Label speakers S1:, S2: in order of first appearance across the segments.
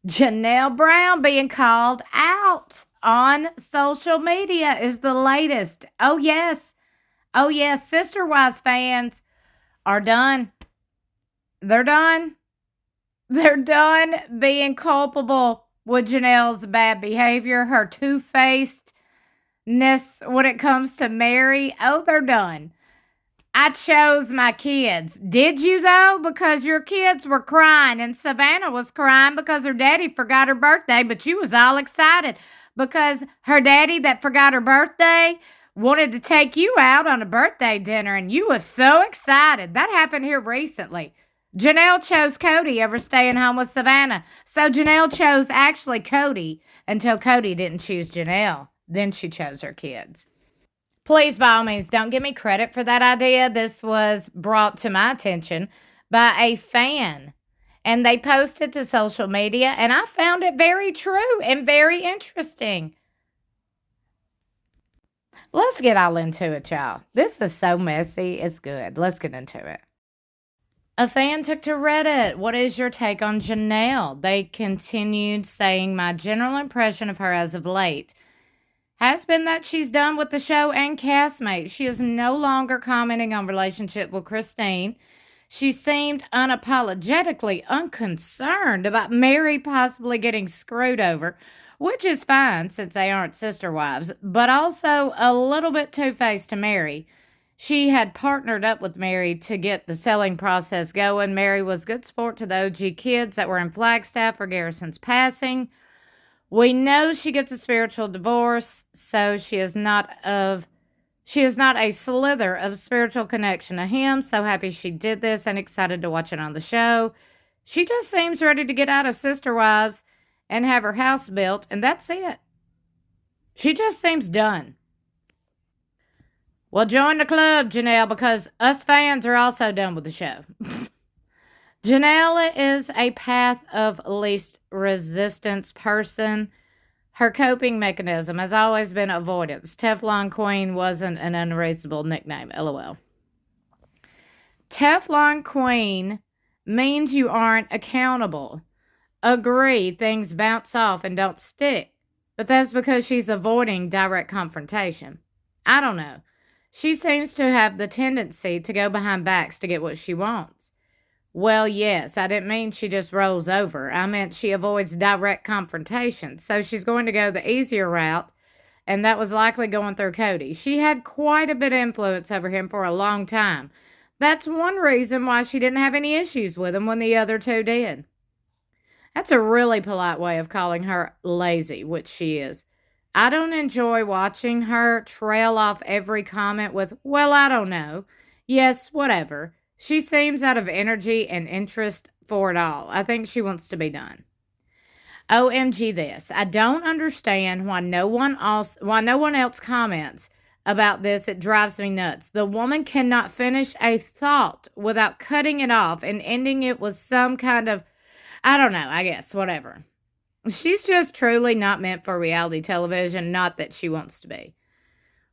S1: Janelle Brown being called out on social media is the latest. Oh, yes. Oh, yes. Sister Wives fans are done. They're done. They're done being culpable with Janelle's bad behavior, her two-facedness when it comes to Mary. Oh, they're done. I chose my kids. Did you, though? Because your kids were crying, and Savannah was crying because her daddy forgot her birthday, but you was all excited because her daddy that forgot her birthday wanted to take you out on a birthday dinner, and you was so excited. That happened here recently. Janelle chose Cody over staying home with Savannah. So Janelle chose actually Cody until Cody didn't choose Janelle. Then she chose her kids. Please, by all means, don't give me credit for that idea. This was brought to my attention by a fan, and they posted to social media, and I found it very true and very interesting. Let's get all into it, y'all. This is so messy. It's good. Let's get into it. A fan took to Reddit. What is your take on Janelle? They continued saying, my general impression of her as of late has been that she's done with the show and castmates. She is no longer commenting on relationship with Christine. She seemed unapologetically unconcerned about Mary possibly getting screwed over, which is fine since they aren't sister wives, but also a little bit two-faced to Mary. She had partnered up with Mary to get the selling process going. Mary was good sport to the OG kids that were in Flagstaff for Garrison's passing. We know she gets a spiritual divorce, so she is not a slither of spiritual connection to him. So happy she did this and excited to watch it on the show. She just seems ready to get out of Sister Wives and have her house built, and that's it. She just seems done. Well, join the club, Janelle, because us fans are also done with the show. Janelle is a path of least resistance person. Her coping mechanism has always been avoidance. Teflon Queen wasn't an unreasonable nickname, LOL. Teflon Queen means you aren't accountable. Agree, things bounce off and don't stick. But that's because she's avoiding direct confrontation. I don't know. She seems to have the tendency to go behind backs to get what she wants. Well, yes, I didn't mean she just rolls over. I meant she avoids direct confrontation. So she's going to go the easier route, and that was likely going through Cody. She had quite a bit of influence over him for a long time. That's one reason why she didn't have any issues with him when the other two did. That's a really polite way of calling her lazy, which she is. I don't enjoy watching her trail off every comment with, well, I don't know. Yes, whatever. She seems out of energy and interest for it all. I think she wants to be done. OMG this. I don't understand why no one else comments about this. It drives me nuts. The woman cannot finish a thought without cutting it off and ending it with some kind of, I don't know, I guess, whatever. She's just truly not meant for reality television, not that she wants to be.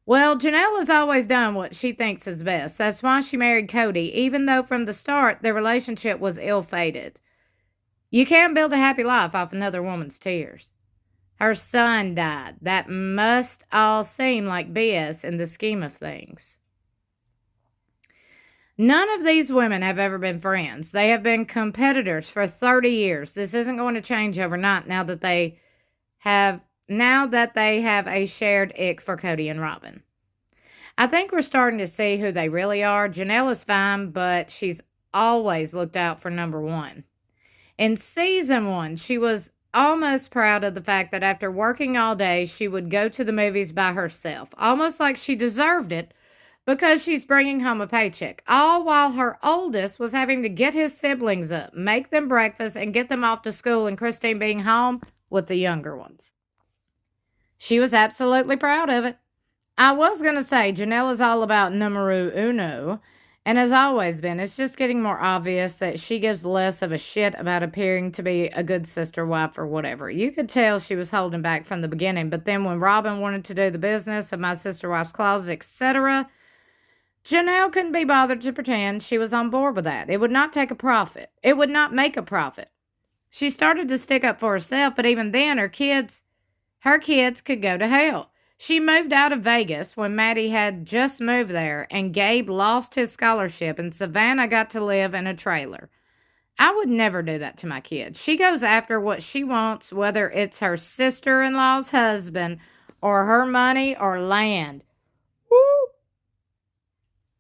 S1: Well, Janelle has always done what she thinks is best. That's why she married Cody, even though from the start their relationship was ill-fated. You can't build a happy life off another woman's tears. Her son died. That must all seem like BS in the scheme of things. None of these women have ever been friends. They have been competitors for 30 years. This isn't going to change overnight now that they have a shared ick for Cody and Robin. I think we're starting to see who they really are. Janelle is fine, but she's always looked out for number one. In season 1, she was almost proud of the fact that after working all day, she would go to the movies by herself, almost like she deserved it because she's bringing home a paycheck, all while her oldest was having to get his siblings up, make them breakfast, and get them off to school, and Christine being home with the younger ones. She was absolutely proud of it. I was going to say, Janelle is all about numero uno, and has always been. It's just getting more obvious that she gives less of a shit about appearing to be a good sister wife or whatever. You could tell she was holding back from the beginning, but then when Robin wanted to do the business of my sister wife's closet, etc., Janelle couldn't be bothered to pretend she was on board with that. It would not take a profit. It would not make a profit. She started to stick up for herself, but even then, her kids could go to hell. She moved out of Vegas when Maddie had just moved there, and Gabe lost his scholarship, and Savannah got to live in a trailer. I would never do that to my kids. She goes after what she wants, whether it's her sister-in-law's husband or her money or land. Woo!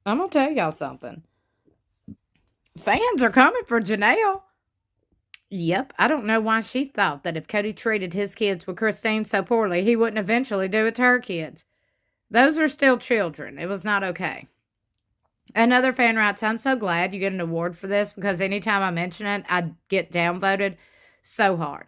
S1: I'm going to tell y'all something. Fans are coming for Janelle. Yep, I don't know why she thought that if Cody treated his kids with Christine so poorly, he wouldn't eventually do it to her kids. Those are still children. It was not okay. Another fan writes, I'm so glad you get an award for this because anytime I mention it, I get downvoted so hard.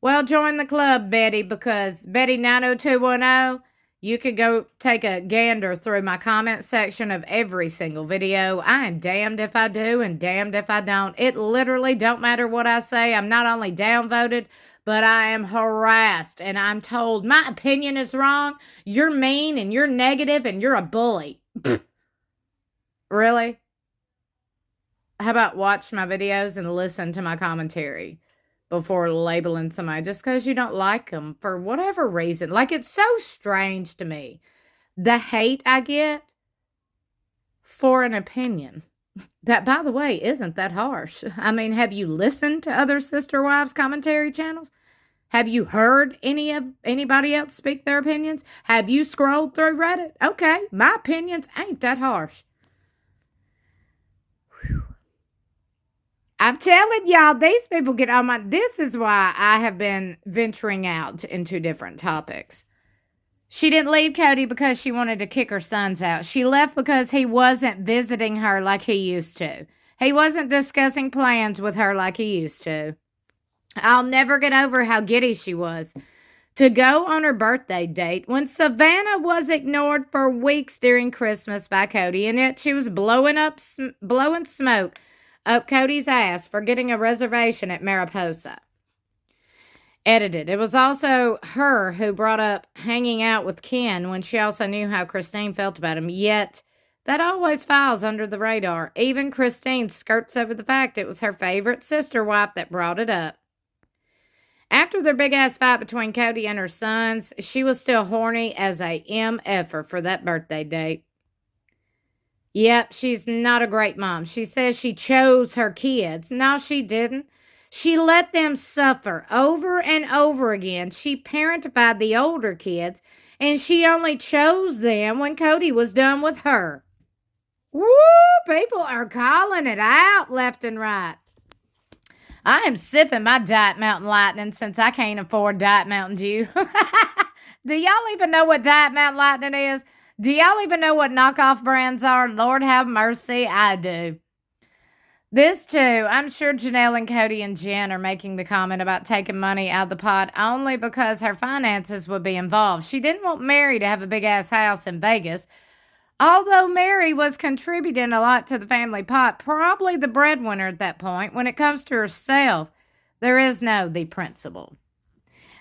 S1: Well, join the club, Betty, because Betty 90210, you could go take a gander through my comment section of every single video. I am damned if I do and damned if I don't. It literally don't matter what I say. I'm not only downvoted, but I am harassed and I'm told my opinion is wrong. You're mean and you're negative and you're a bully. Really? How about watch my videos and listen to my commentary before labeling somebody just because you don't like them for whatever reason? Like, it's so strange to me, the hate I get for an opinion that, by the way, isn't that harsh. I mean, have you listened to other sister wives commentary channels? Have you heard anybody else speak their opinions? Have you scrolled through Reddit? Okay, my opinions ain't that harsh. I'm telling y'all, these people get on my... This is why I have been venturing out into different topics. She didn't leave Cody because she wanted to kick her sons out. She left because he wasn't visiting her like he used to. He wasn't discussing plans with her like he used to. I'll never get over how giddy she was to go on her birthday date when Savannah was ignored for weeks during Christmas by Cody, and yet she was blowing smoke up Cody's ass for getting a reservation at Mariposa. Edited. It was also her who brought up hanging out with Ken when she also knew how Christine felt about him. Yet, that always flies under the radar. Even Christine skirts over the fact it was her favorite sister wife that brought it up. After their big-ass fight between Cody and her sons, she was still horny as a MFer for that birthday date. Yep, she's not a great mom. She says she chose her kids. No, she didn't. She let them suffer over and over again. She parentified the older kids, and she only chose them when Cody was done with her. Woo! People are calling it out left and right. I am sipping my Diet Mountain Lightning since I can't afford Diet Mountain Dew. Do y'all even know what Diet Mountain Lightning is? Do y'all even know what knockoff brands are? Lord have mercy, I do. This too, I'm sure Janelle and Cody and Jen are making the comment about taking money out of the pot only because her finances would be involved. She didn't want Mary to have a big-ass house in Vegas. Although Mary was contributing a lot to the family pot, probably the breadwinner at that point, when it comes to herself, there is no the principal.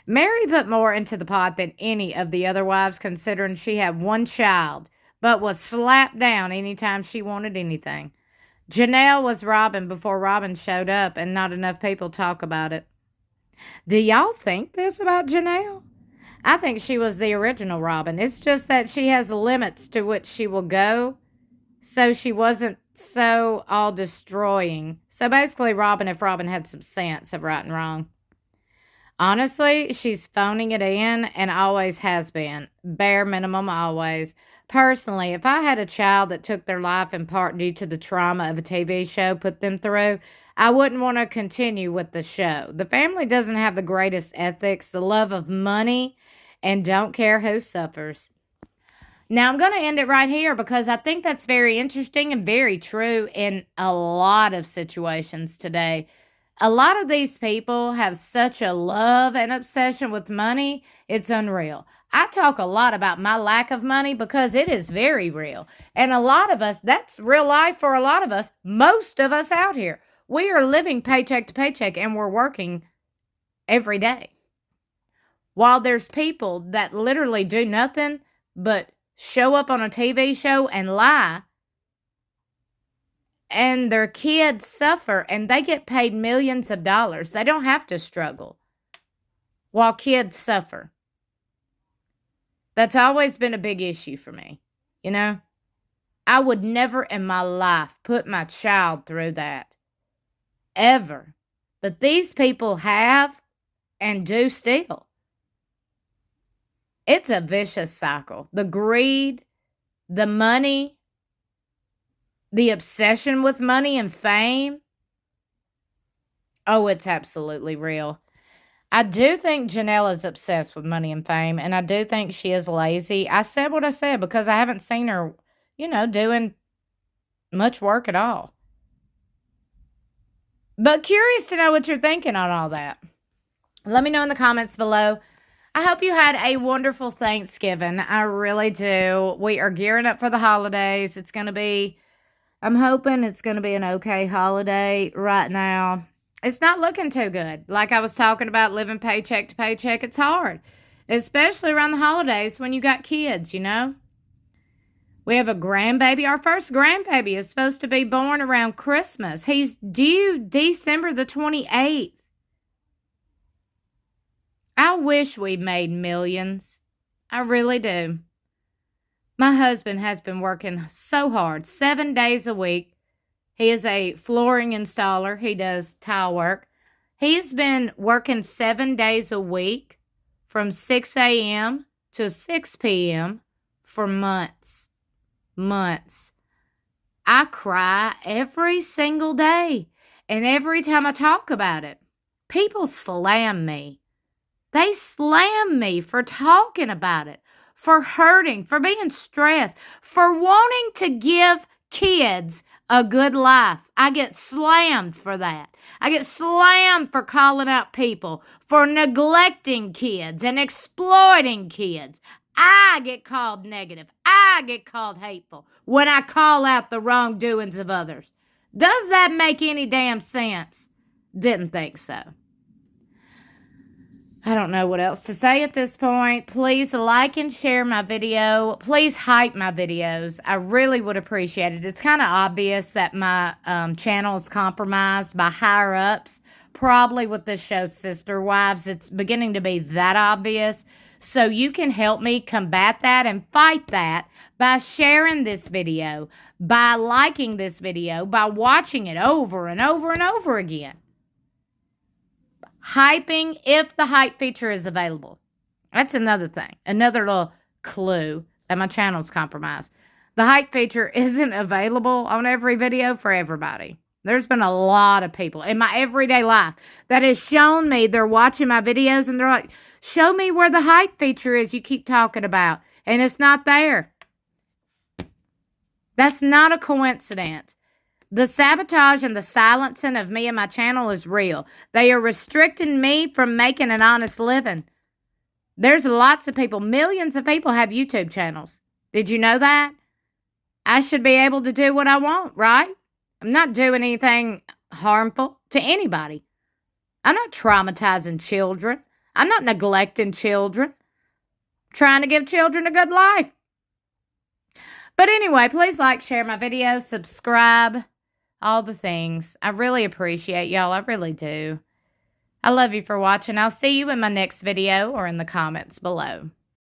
S1: Mary put more into the pot than any of the other wives, considering she had one child, but was slapped down anytime she wanted anything. Janelle was Robin before Robin showed up, and not enough people talk about it. Do y'all think this about Janelle? I think she was the original Robin. It's just that she has limits to which she will go, so she wasn't so all-destroying. So basically, Robin, if Robin had some sense of right and wrong. Honestly, she's phoning it in and always has been. Bare minimum, always. Personally, if I had a child that took their life in part due to the trauma of a TV show put them through, I wouldn't want to continue with the show. The family doesn't have the greatest ethics, the love of money, and don't care who suffers. Now, I'm going to end it right here because I think that's very interesting and very true in a lot of situations today. A lot of these people have such a love and obsession with money, it's unreal. I talk a lot about my lack of money because it is very real. And a lot of us, that's real life for a lot of us, most of us out here. We are living paycheck to paycheck and we're working every day. While there's people that literally do nothing but show up on a TV show and lie and their kids suffer, and they get paid millions of dollars. They don't have to struggle while kids suffer. That's always been a big issue for me, you know? I would never in my life put my child through that. Ever. But these people have and do still. It's a vicious cycle. The greed, the money, the obsession with money and fame. Oh, it's absolutely real. I do think Janelle is obsessed with money and fame, and I do think she is lazy. I said what I said because I haven't seen her, doing much work at all. But curious to know what you're thinking on all that. Let me know in the comments below. I hope you had a wonderful Thanksgiving. I really do. We are gearing up for the holidays. I'm hoping it's going to be an okay holiday right now. It's not looking too good. Like I was talking about living paycheck to paycheck, it's hard. Especially around the holidays when you got kids, We have a grandbaby. Our first grandbaby is supposed to be born around Christmas. He's due December the 28th. I wish we made millions. I really do. My husband has been working so hard, 7 days a week. He is a flooring installer. He does tile work. He's been working 7 days a week from 6 a.m. to 6 p.m. for months. Months. I cry every single day. And every time I talk about it, people slam me. They slam me for talking about it, for hurting, for being stressed, for wanting to give kids a good life. I get slammed for that. I get slammed for calling out people for neglecting kids and exploiting kids. I get called negative. I get called hateful when I call out the wrongdoings of others. Does that make any damn sense? Didn't think so. I don't know what else to say at this point. Please like and share my video. Please hype my videos. I really would appreciate it. It's kind of obvious that my channel is compromised by higher ups. Probably with this show's sister wives. It's beginning to be that obvious. So you can help me combat that and fight that by sharing this video, by liking this video, by watching it over and over and over again. Hyping if the hype feature is available. That's another thing. Another little clue that my channel's compromised. The hype feature isn't available on every video for everybody. There's been a lot of people in my everyday life that has shown me they're watching my videos and they're like, show me where the hype feature is you keep talking about. And it's not there. That's not a coincidence. The sabotage and the silencing of me and my channel is real. They are restricting me from making an honest living. There's lots of people, millions of people have YouTube channels. Did you know that? I should be able to do what I want, right? I'm not doing anything harmful to anybody. I'm not traumatizing children. I'm not neglecting children. I'm trying to give children a good life. But anyway, please like, share my videos, subscribe. All the things. I really appreciate y'all. I really do. I love you for watching. I'll see you in my next video or in the comments below.